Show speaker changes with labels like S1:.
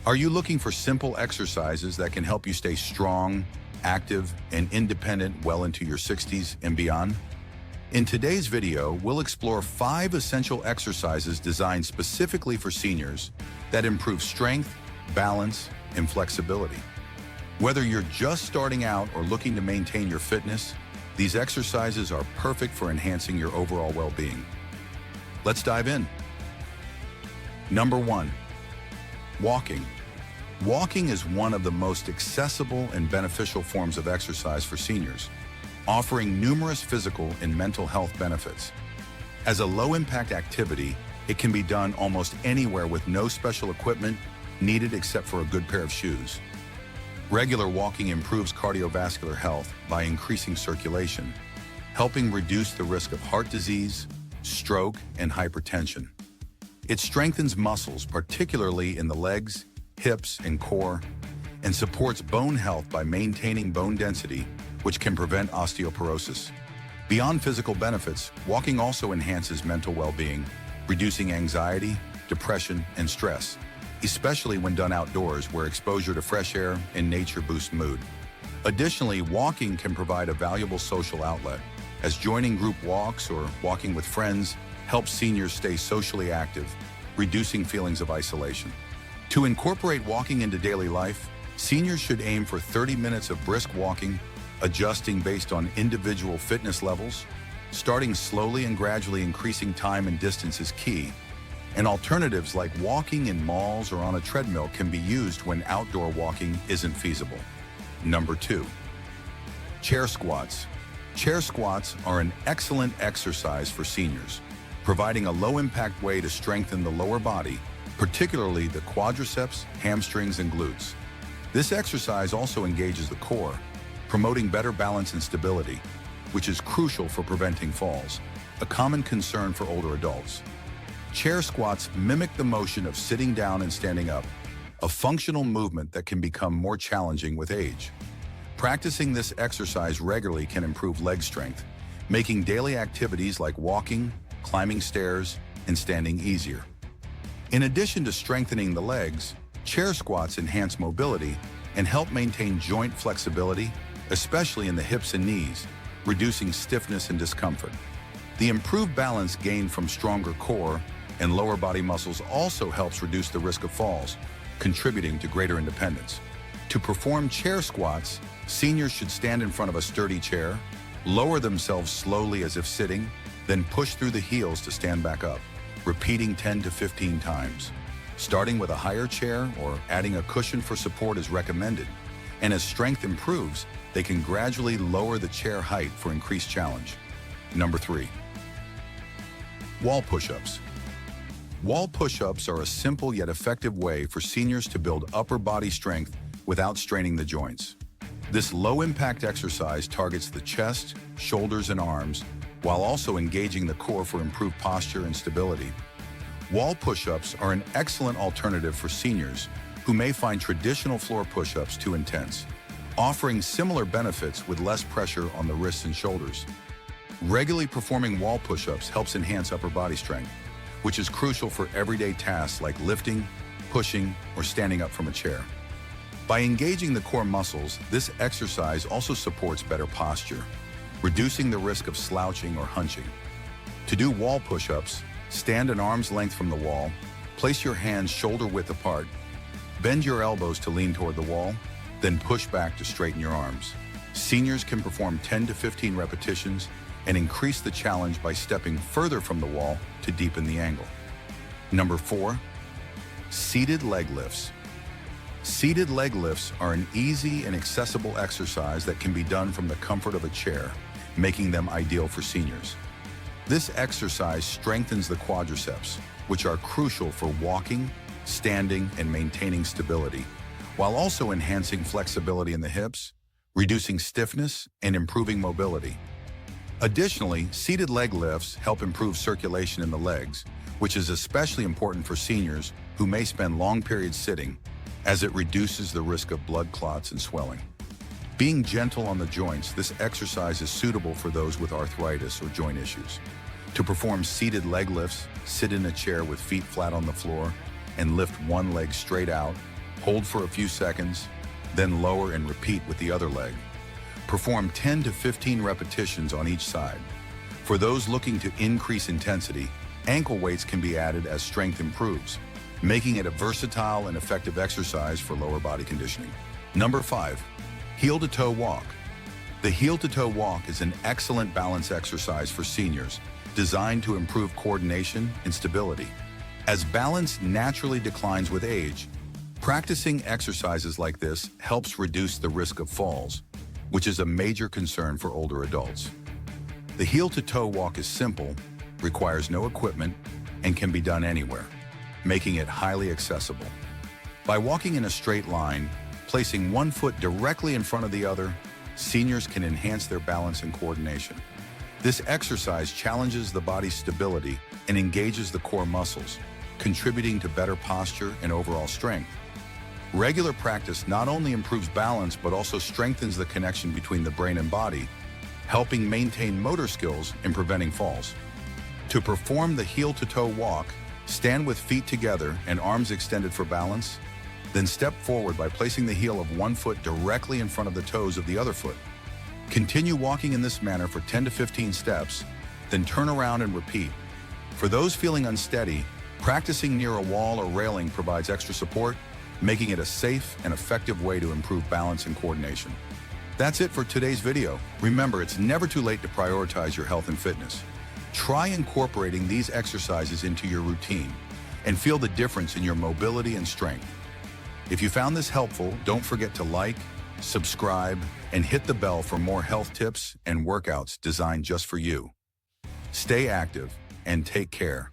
S1: Are you looking for simple exercises that can help you stay strong, active, and independent well into your 60s and beyond? In today's video, we'll explore 5 essential exercises designed specifically for seniors that improve strength, balance, and flexibility. Whether you're just starting out or looking to maintain your fitness, these exercises are perfect for enhancing your overall well-being. Let's dive in. Number 1, walking. Walking is one of the most accessible and beneficial forms of exercise for seniors, offering numerous physical and mental health benefits. As a low-impact activity, it can be done almost anywhere with no special equipment needed except for a good pair of shoes. Regular walking improves cardiovascular health by increasing circulation, helping reduce the risk of heart disease, stroke, and hypertension. It strengthens muscles, particularly in the legs, hips, and core, and supports bone health by maintaining bone density, which can prevent osteoporosis. Beyond physical benefits, walking also enhances mental well-being, reducing anxiety, depression, and stress, especially when done outdoors where exposure to fresh air and nature boosts mood. Additionally, walking can provide a valuable social outlet, as joining group walks or walking with friends helps seniors stay socially active, reducing feelings of isolation. To incorporate walking into daily life, seniors should aim for 30 minutes of brisk walking, adjusting based on individual fitness levels. Starting slowly and gradually increasing time and distance is key, and alternatives like walking in malls or on a treadmill can be used when outdoor walking isn't feasible. Number 2, chair squats. Chair squats are an excellent exercise for seniors, providing a low-impact way to strengthen the lower body, particularly the quadriceps, hamstrings, and glutes. This exercise also engages the core, promoting better balance and stability, which is crucial for preventing falls, a common concern for older adults. Chair squats mimic the motion of sitting down and standing up, a functional movement that can become more challenging with age. Practicing this exercise regularly can improve leg strength, making daily activities like walking, climbing stairs, and standing easier. In addition to strengthening the legs, chair squats enhance mobility and help maintain joint flexibility, especially in the hips and knees, reducing stiffness and discomfort. The improved balance gained from stronger core and lower body muscles also helps reduce the risk of falls, contributing to greater independence. To perform chair squats, seniors should stand in front of a sturdy chair, lower themselves slowly as if sitting, then push through the heels to stand back up, repeating 10 to 15 times. Starting with a higher chair or adding a cushion for support is recommended, and as strength improves, they can gradually lower the chair height for increased challenge. Number 3, wall push-ups. Wall push-ups are a simple yet effective way for seniors to build upper body strength without straining the joints. This low-impact exercise targets the chest, shoulders, and arms, while also engaging the core for improved posture and stability. Wall push-ups are an excellent alternative for seniors who may find traditional floor push-ups too intense, offering similar benefits with less pressure on the wrists and shoulders. Regularly performing wall push-ups helps enhance upper body strength, which is crucial for everyday tasks like lifting, pushing, or standing up from a chair. By engaging the core muscles, this exercise also supports better posture, reducing the risk of slouching or hunching. To do wall push-ups, stand an arm's length from the wall, place your hands shoulder-width apart, bend your elbows to lean toward the wall, then push back to straighten your arms. Seniors can perform 10 to 15 repetitions and increase the challenge by stepping further from the wall to deepen the angle. Number 4, seated leg lifts. Seated leg lifts are an easy and accessible exercise that can be done from the comfort of a chair, making them ideal for seniors. This exercise strengthens the quadriceps, which are crucial for walking, standing, and maintaining stability, while also enhancing flexibility in the hips, reducing stiffness, and improving mobility. Additionally, seated leg lifts help improve circulation in the legs, which is especially important for seniors who may spend long periods sitting, as it reduces the risk of blood clots and swelling. Being gentle on the joints, this exercise is suitable for those with arthritis or joint issues. To perform seated leg lifts, sit in a chair with feet flat on the floor and lift one leg straight out, Hold for a few seconds, then lower and repeat with the other leg. Perform 10 to 15 repetitions on each side. For those looking to increase intensity, ankle weights can be added as strength improves, making it a versatile and effective exercise for lower body conditioning. Number 5, heel-to-toe walk. The heel-to-toe walk is an excellent balance exercise for seniors, designed to improve coordination and stability. As balance naturally declines with age, practicing exercises like this helps reduce the risk of falls, which is a major concern for older adults. The heel-to-toe walk is simple, requires no equipment, and can be done anywhere, making it highly accessible. By walking in a straight line, placing one foot directly in front of the other, seniors can enhance their balance and coordination. This exercise challenges the body's stability and engages the core muscles, contributing to better posture and overall strength. Regular practice not only improves balance but also strengthens the connection between the brain and body, helping maintain motor skills and preventing falls. To perform the heel-to-toe walk, stand with feet together and arms extended for balance, then step forward by placing the heel of one foot directly in front of the toes of the other foot. Continue walking in this manner for 10 to 15 steps, then turn around and repeat. For those feeling unsteady, practicing near a wall or railing provides extra support, making it a safe and effective way to improve balance and coordination. That's it for today's video. Remember, it's never too late to prioritize your health and fitness. Try incorporating these exercises into your routine and feel the difference in your mobility and strength. If you found this helpful, don't forget to like, subscribe, and hit the bell for more health tips and workouts designed just for you. Stay active and take care.